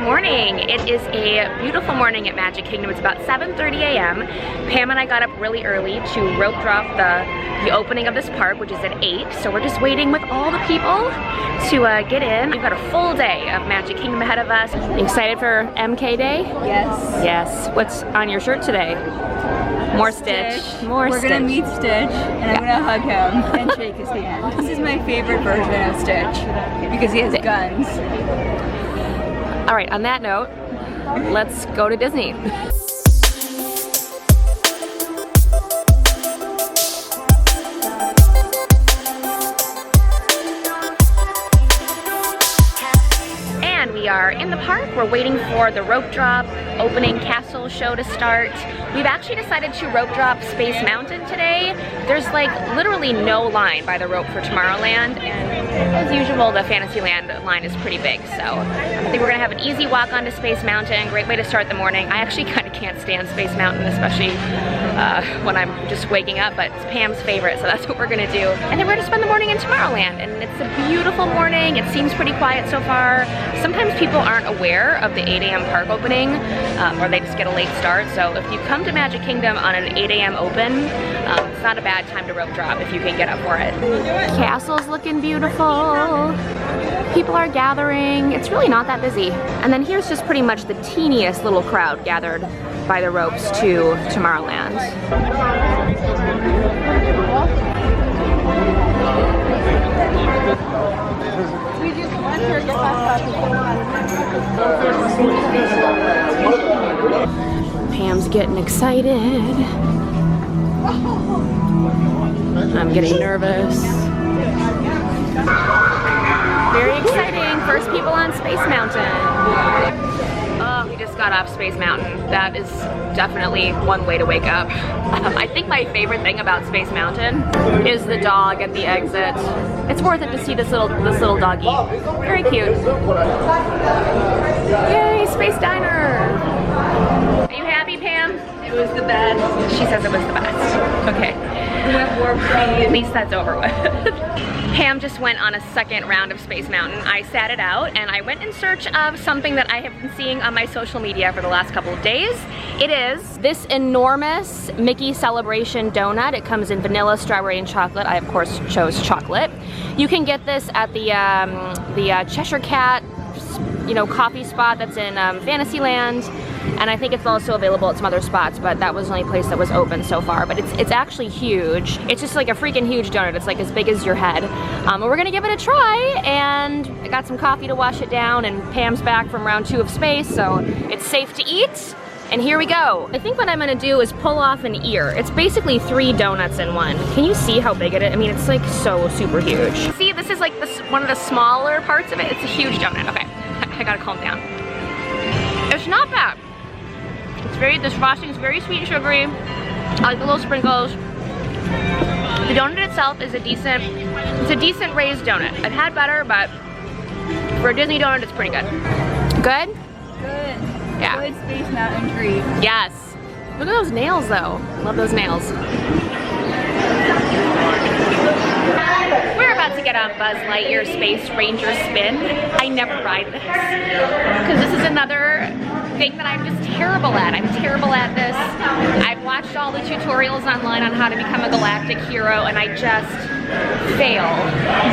morning. It is a beautiful morning at Magic Kingdom. It's about 7:30 a.m. Pam and I got up really early to rope drop the opening of this park, which is at 8. So we're just waiting with all the people to get in. We've got a full day of Magic Kingdom ahead of us. You excited for MK Day? Yes. Yes. What's on your shirt today? More Stitch. More We're Stitch. gonna meet Stitch, and I'm gonna hug him and shake his hand. This is my favorite version of Stitch because he has guns. All right, on that note, let's go to Disney. And we are in the park. We're waiting for the rope drop opening castle show to start. We've actually decided to rope drop Space Mountain today. There's like literally no line by the rope for Tomorrowland, and as usual the Fantasyland line is pretty big, so I think we're gonna have an easy walk onto Space Mountain. Great way to start the morning. I actually kind of can't stand Space Mountain, especially when I'm just waking up, but it's Pam's favorite, so that's what we're gonna do. And then we're gonna spend the morning in Tomorrowland, and it's a beautiful morning. It seems pretty quiet so far. Sometimes people aren't aware of the 8 a.m. park opening, or they just get a late start, so if you come to Magic Kingdom on an 8 a.m. open, it's not a bad time to rope drop if you can get up for it. Castle's looking beautiful. People are gathering. It's really not that busy. And then here's just pretty much the teeniest little crowd gathered by the ropes to Tomorrowland. Pam's getting excited. I'm getting nervous. Very exciting. First people on Space Mountain. Oh, we just got off Space Mountain. That is definitely one way to wake up. I think my favorite thing about Space Mountain is the dog at the exit. It's worth it to see this little doggy. Very cute. Yay, Space Diner. Are you happy, Pam? It was the best. She says it was the best. Okay. At least that's over with. Pam just went on a second round of Space Mountain. I sat it out and I went in search of something that I have been seeing on my social media for the last couple of days. It is this enormous Mickey Celebration donut. It comes in vanilla, strawberry, and chocolate. I of course chose chocolate. You can get this at the Cheshire Cat, coffee spot that's in Fantasyland. And I think it's also available at some other spots, but that was the only place that was open so far. But it's actually huge. It's just like a freaking huge donut. It's like as big as your head. But we're gonna give it a try, and I got some coffee to wash it down, and Pam's back from round 2 of space, so it's safe to eat. And here we go. I think what I'm gonna do is pull off an ear. It's basically 3 donuts in one. Can you see how big it is? I mean, it's like so super huge. See, this is like one of the smaller parts of it. It's a huge donut. Okay, I gotta calm down. It's not bad. This frosting is very sweet and sugary. I like the little sprinkles. The donut itself is a decent raised donut. I've had better, but for a Disney donut, it's pretty good. Good? Good. Yeah. Good Space Mountain treat. Yes. Look at those nails, though. Love those nails. We're about to get on Buzz Lightyear Space Ranger Spin. I never ride this because this is another thing that I'm just terrible at. I'm terrible at this. I've watched all the tutorials online on how to become a galactic hero, and I just fail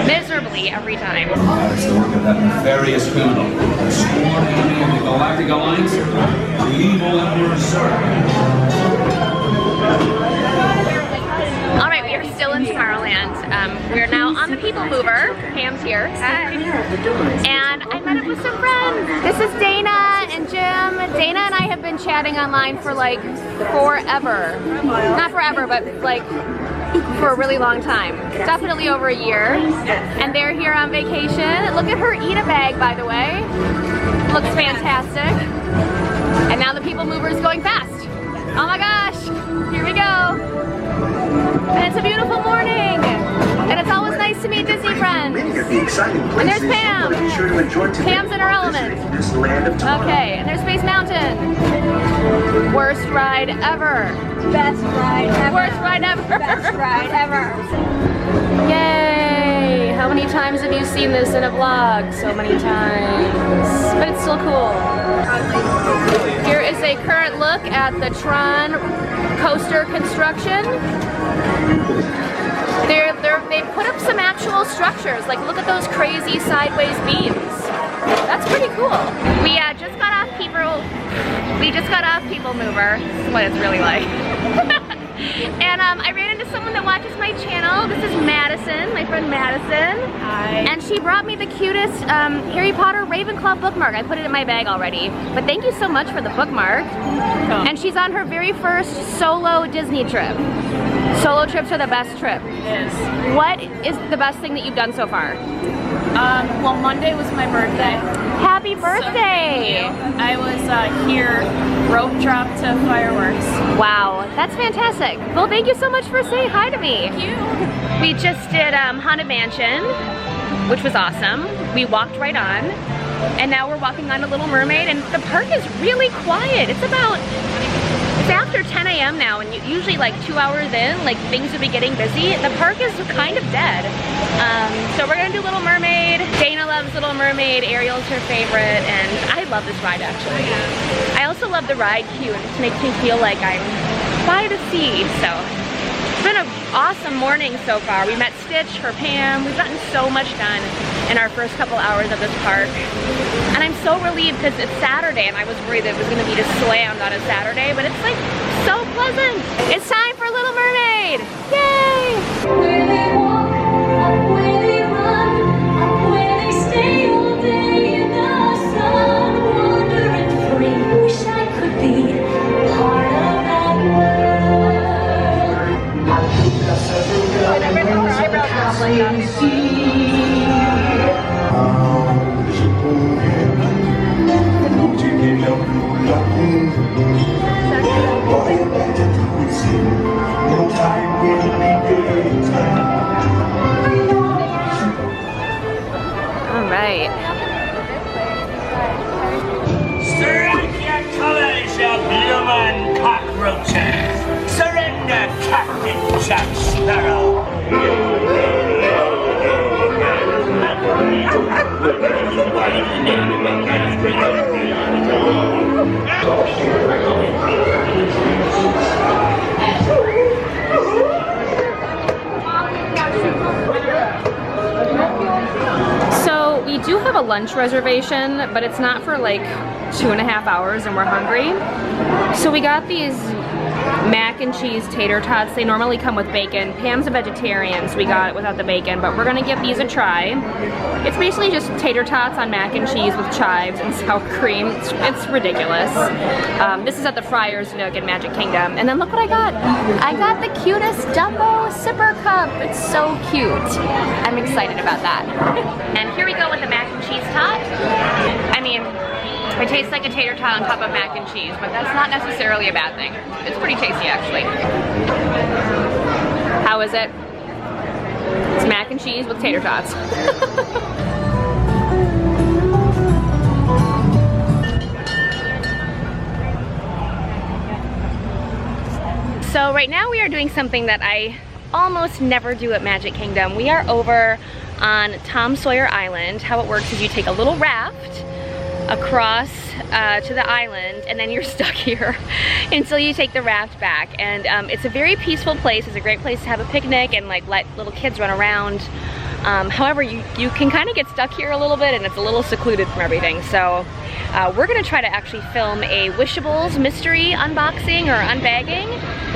miserably every time. It's the work of that nefarious criminal, the sworn enemy of the Galactic Alliance, the evil Emperor Zurg. All right, we are still in Tomorrowland. We're now on the People Mover. Pam's here. Hi. And I met up with some friends. This is Dana and Jim. Dana and I have been chatting online for like forever. Not forever, but like for a really long time. Definitely over a year. And they're here on vacation. Look at her eat a bag, by the way. Looks fantastic. And now the People Mover is going fast. Oh my gosh, here we go. And it's a beautiful morning. And it's always nice to meet Disney friends. And there's Pam. Pam's in her element. Okay, and there's Space Mountain. Worst ride ever. Best ride ever. Worst ride ever. Best ride ever. Yay! How many times have you seen this in a vlog? So many times. But it's still cool. Here is a current look at the Tron coaster construction. They put up some actual structures. Like, look at those crazy sideways beams. That's pretty cool. We just got off People Mover. This is what it's really like. And I ran into someone that watches my channel. This is Madison, my friend Madison. Hi. And she brought me the cutest Harry Potter Ravenclaw bookmark. I put it in my bag already. But thank you so much for the bookmark. Cool. And she's on her very first solo Disney trip. Solo trips are the best trip. It is. What is the best thing that you've done so far? Well, Monday was my birthday. Happy birthday! I was here, rope drop to fireworks. Wow, that's fantastic. Well, thank you so much for saying hi to me. Thank you. We just did Haunted Mansion, which was awesome. We walked right on, and now we're walking on to Little Mermaid, and the park is really quiet. It's after 10 a.m. now, and usually like 2 hours in, like things would be getting busy. The park is kind of dead. So we're gonna do Little Mermaid. Dana loves Little Mermaid, Ariel's her favorite, and I love this ride actually. I also love the ride queue. It just makes me feel like I'm by the sea, so. It's been an awesome morning so far. We met Stitch, her Pam. We've gotten so much done in our first couple hours of this park. And I'm so relieved because it's Saturday and I was worried that it was going to be just slammed on a Saturday, but it's like so pleasant. It's time for Little Mermaid! Yay! Where they walk, up where they run, up where they stay all day in the sun, wandering free. Wish I could be part of that world. All right. Strike your colors, you bloomin' cockroaches! Surrender, Captain Jack Sparrow! So we do have a lunch reservation, but it's not for like 2.5 hours and we're hungry. So we got these mac and cheese tater tots. They normally come with bacon. Pam's a vegetarian, so we got it without the bacon, but we're gonna give these a try. It's basically just tater tots on mac and cheese with chives and sour cream. It's ridiculous. This is at the Friar's Nook in Magic Kingdom. And then look what I got. I got the cutest Dumbo sipper cup. It's so cute. I'm excited about that. And here we go with the mac and cheese tot. I mean, it tastes like a tater tot on top of mac and cheese, but that's not necessarily a bad thing. It's pretty tasty, actually. How is it? It's mac and cheese with tater tots. So right now we are doing something that I almost never do at Magic Kingdom. We are over on Tom Sawyer Island. How it works is you take a little raft across to the island, and then you're stuck here until you take the raft back. And it's a very peaceful place. It's a great place to have a picnic and like let little kids run around. However, you can kind of get stuck here a little bit, and it's a little secluded from everything. So we're gonna try to actually film a Wishables mystery unboxing or unbagging,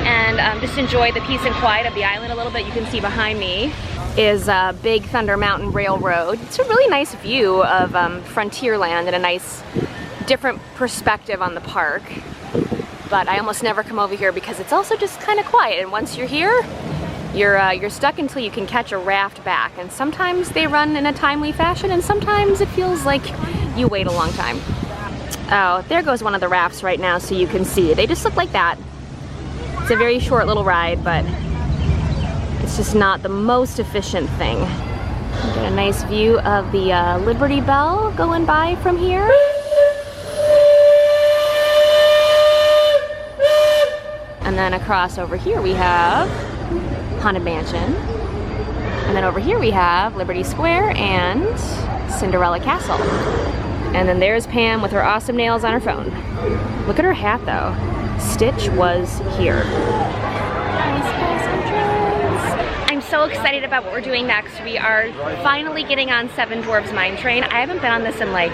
and just enjoy the peace and quiet of the island a little bit. You can see behind me is Big Thunder Mountain Railroad. It's a really nice view of Frontierland and a nice different perspective on the park. But I almost never come over here because it's also just kind of quiet, and once you're here, you're stuck until you can catch a raft back. And sometimes they run in a timely fashion, and sometimes it feels like you wait a long time. Oh, there goes one of the rafts right now, so you can see. They just look like that. It's a very short little ride, but it's just not the most efficient thing. You get a nice view of the Liberty Bell going by from here. And then across over here we have Haunted Mansion. And then over here we have Liberty Square and Cinderella Castle. And then there's Pam with her awesome nails on her phone. Look at her hat though. Stitch was here. I'm so excited about what we're doing next. We are finally getting on Seven Dwarfs Mine Train. I haven't been on this in like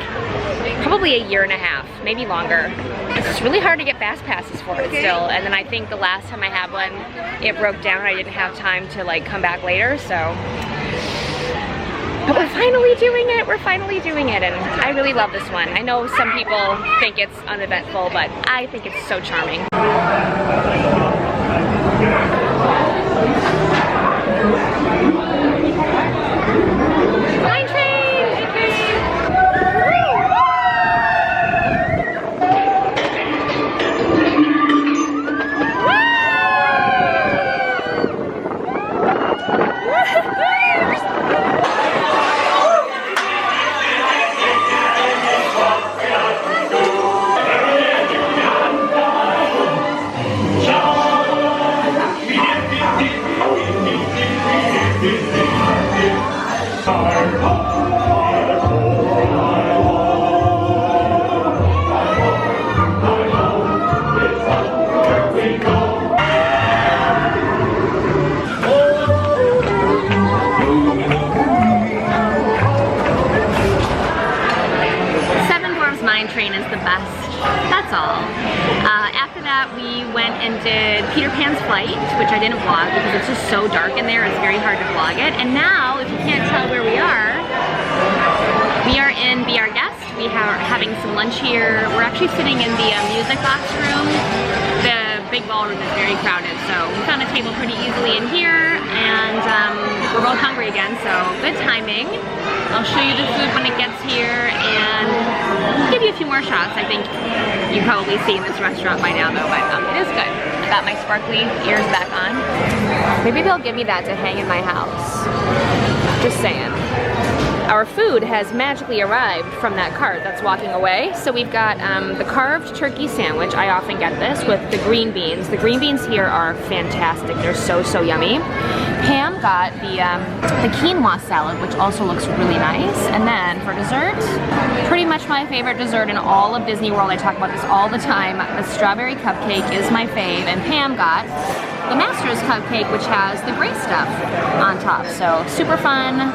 probably a year and a half, maybe longer. It's just really hard to get fast passes for it still. And then I think the last time I had one, it broke down and I didn't have time to like come back later, so. But we're finally doing it, we're finally doing it, and I really love this one. I know some people think it's uneventful, but I think it's so charming. Mine train! Mine train! Train is the best. That's all. After that, we went and did Peter Pan's Flight, which I didn't vlog because it's just so dark in there. It's very hard to vlog it. And now, if you can't tell where we are in Be Our Guest. We are having some lunch here. We're actually sitting in the music box room. The big ballroom is very crowded, so we found a table pretty easily in here, and we're both hungry again, so good timing. I'll show you the food when it gets here and give you a few more shots. I think you've probably seen this restaurant by now though, but it is good. I got my sparkly ears back on. Maybe they'll give me that to hang in my house. Just saying. Our food has magically arrived from that cart that's walking away. So we've got the carved turkey sandwich. I often get this with the green beans. The green beans here are fantastic. They're so, so yummy. Pam got the quinoa salad, which also looks really nice. And then for dessert, pretty much my favorite dessert in all of Disney World. I talk about this all the time. The strawberry cupcake is my fave, and Pam got the Master's cupcake, which has the gray stuff on top. So super fun.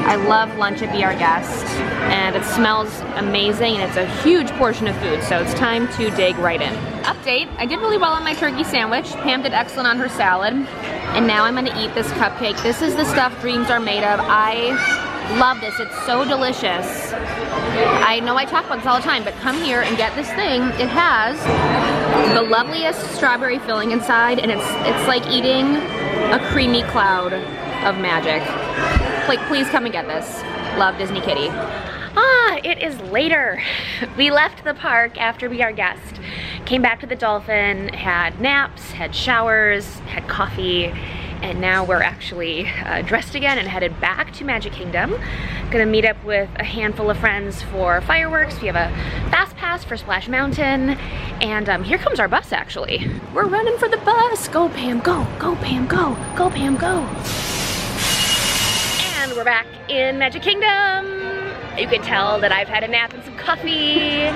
I love lunch at Be Our Guest, and it smells amazing, and it's a huge portion of food, so it's time to dig right in. Update, I did really well on my turkey sandwich. Pam did excellent on her salad, and now I'm gonna eat this cupcake. This is the stuff dreams are made of. I love this, it's so delicious. I know I talk about this all the time, but come here and get this thing. It has the loveliest strawberry filling inside, and it's like eating a creamy cloud of magic. Like, please come and get this. Love, DisneyKittee. Ah, it is later. We left the park after Be Our Guest. Came back to the Dolphin, had naps, had showers, had coffee, and now we're actually dressed again and headed back to Magic Kingdom. Gonna meet up with a handful of friends for fireworks. We have a fast pass for Splash Mountain, and here comes our bus actually. We're running for the bus. Go Pam, go. Go Pam, go. Go Pam, go. And we're back in Magic Kingdom. You can tell that I've had a nap and some coffee,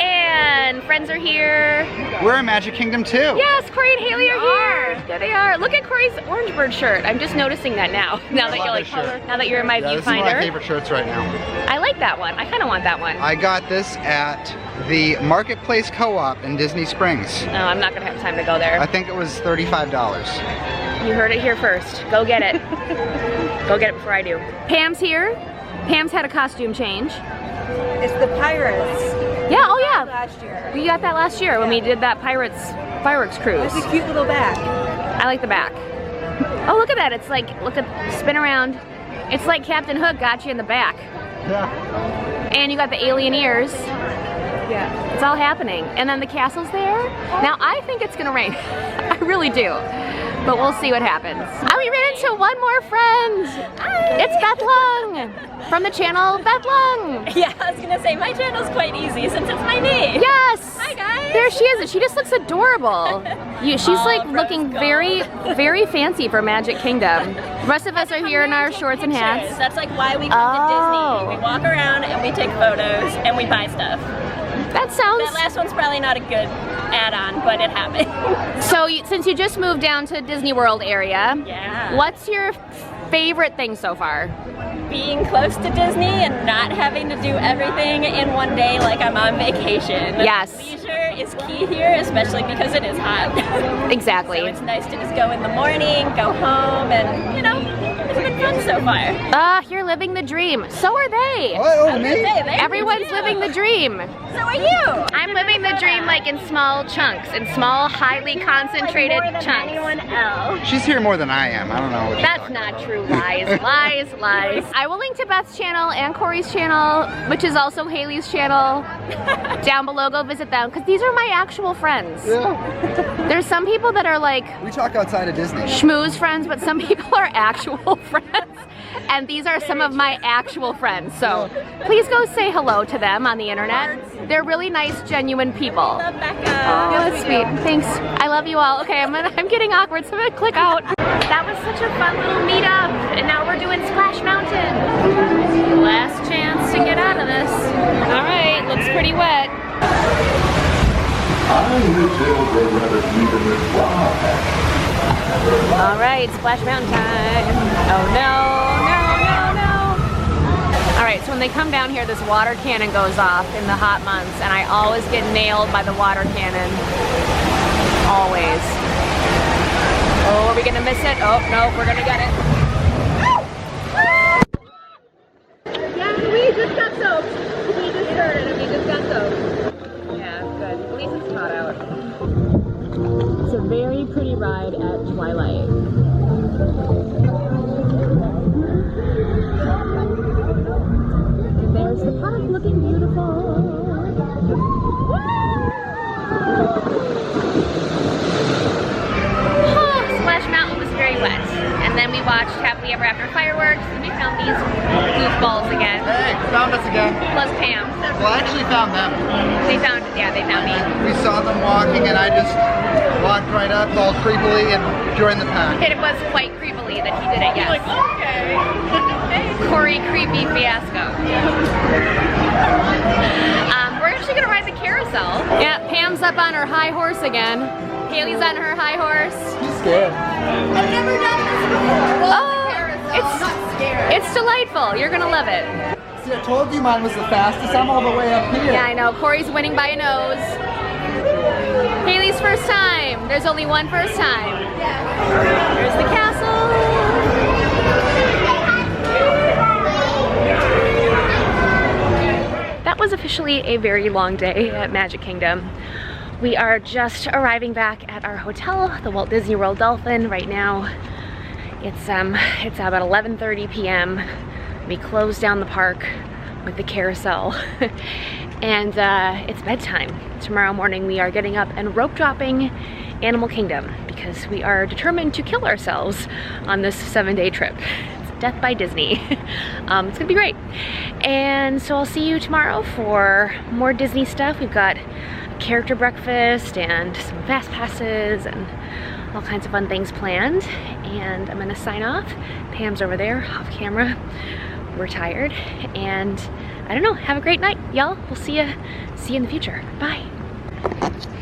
and friends are here. We're in Magic Kingdom too. Yes, Corey and Haley are here. There they are. Look at Corey's orange bird shirt. I'm just noticing that now. Now that you're in my viewfinder. This is one of my favorite shirts right now. I like that one. I kind of want that one. I got this at the Marketplace Co-op in Disney Springs. No, I'm not gonna have time to go there. I think it was $35. You heard it here first. Go get it. Go get it before I do. Pam's here. Pam's had a costume change. It's the Pirates. Yeah, oh yeah. Last year. We got that last year when we did that Pirates fireworks cruise. It's a cute little bag. I like the back. Oh, look at that. It's like, look at, spin around. It's like Captain Hook got you in the back. Yeah. And you got the alien ears. Yeah. It's all happening. And then the castle's there. Now, I think it's gonna rain. I really do. But we'll see what happens. And we ran into one more friend. Hi. It's Beth Long from the channel Beth Long. Yeah, I was gonna say my channel's quite easy since it's my name. Yes. Hi guys. There she is. She just looks adorable. She's like looking very, very fancy for Magic Kingdom. The rest of us are here in our shorts and hats. That's like why we come to Disney. We walk around and we take photos and we buy stuff. That sounds... That last one's probably not a good add-on, but it happened. So since you just moved down to Disney World area, what's your favorite thing so far? Being close to Disney and not having to do everything in one day like I'm on vacation. Yes. Leisure is key here, especially because it is hot. Exactly. So it's nice to just go in the morning, go home, and you know, it's been fun so far. You're living the dream. So are they. Oh, me? Everyone's living the dream. So are you. I'm living the dream like in small chunks, in small, highly concentrated chunks. Anyone else. She's here more than I am. I don't know what That's not true. Lies, lies, lies. I will link to Beth's channel and Corey's channel, which is also Haley's channel, down below. Go visit them, because these are my actual friends. Yeah. There's some people that are like We talk outside of Disney. schmooze friends, but some people are actual friends. And these are some of my actual friends. So please go say hello to them on the internet. They're really nice, genuine people. Love Becca. Oh, that's sweet. Thanks. I love you all. Okay, I'm getting awkward, so I'm gonna click out. That was such a fun little meetup, and now we're doing Splash Mountain. Last chance to get out of this. All right, looks pretty wet. All right, Splash Mountain time. Oh no, no, no, no. All right, so when they come down here, this water cannon goes off in the hot months, and I always get nailed by the water cannon. Always. Oh, are we gonna miss it? Oh, no, we're gonna get it. Yeah, we just got soaked. We just heard and we just got soaked. Yeah, good. At least it's hot out. It's a very pretty ride at twilight. And there's the park looking beautiful. Splash Mountain was very wet. And then we watched Happily Ever After fireworks, and we found these goofballs again. Hey, found us again. Plus Pam. Well, I actually found them. They found me. We saw them walking and I just walked right up all creepily and joined the pack. It was quite creepily that he did it, yes. Like, okay. Corey Creepy Fiasco. We're actually gonna ride the carousel. Yeah, Pam's up on her high horse again. Haley's on her high horse. She's scared. I've never done this before. Well, it's not scared. It's delightful. You're gonna love it. See, I told you mine was the fastest. I'm all the way up here. Yeah, I know. Corey's winning by a nose. Haley's first time. There's only one first time. There's the castle. That was officially a very long day at Magic Kingdom. We are just arriving back at our hotel, the Walt Disney World Dolphin, right now. It's about 11:30 p.m. We closed down the park with the carousel. And it's bedtime. Tomorrow morning we are getting up and rope dropping Animal Kingdom because we are determined to kill ourselves on this 7-day trip. It's Death by Disney. It's gonna be great. And so I'll see you tomorrow for more Disney stuff. We've got character breakfast and some fast passes and all kinds of fun things planned, and I'm gonna sign off. Pam's over there off camera. We're tired, and I don't know, have a great night, y'all. We'll see you in the future. Bye.